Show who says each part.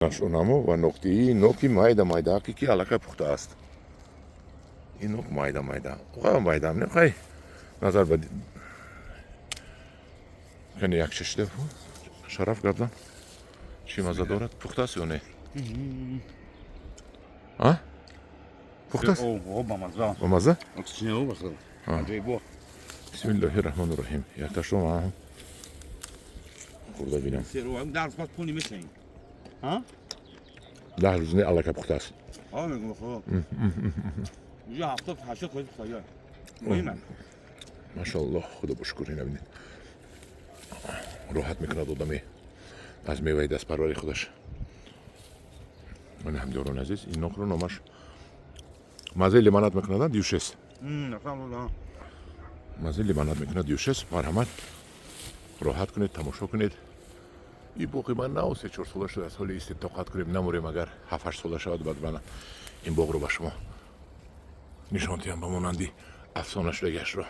Speaker 1: نشونمو و نقطه‌ای نوکی مایدا مایدا کی علاقه پخته است این نوک مایدا مایدا اوقا مایدا نمیخوای نظر بده کنی یک ششته شرف گردن چی مزه دارد پخته است یا نه ها پخته است
Speaker 2: او بامزه
Speaker 1: با مزه
Speaker 2: اکسیژن او بخیر عجیبه
Speaker 1: بسم الله الرحمن الرحیم یک تا شما هم خورده بینم
Speaker 2: سرو هم درس پس پونی میشین ها
Speaker 1: 10 روز نه علاقه پخته است
Speaker 2: ها میگم خب یه هفته هشت خود خواهی مهمه
Speaker 1: ماشاءالله خدا بشکر اینا ببینید راحت میکنه آدمی از میوه دست پروری خودش من هم دیورون عزیز این نوک رو نامش مزه لیمانات میکنه دیوشست
Speaker 2: نفهم
Speaker 1: مزه لیمانات میکنه دیوشست مرحمت راحت کنید تماشا کنید این باغ من نه 3-4 ساله شده از حالی استطاعت کنیم نموریم اگر 7-8 ساله شد بعد من این باغ رو به شما نشانتی هم به مانندی افسانش بگشت رو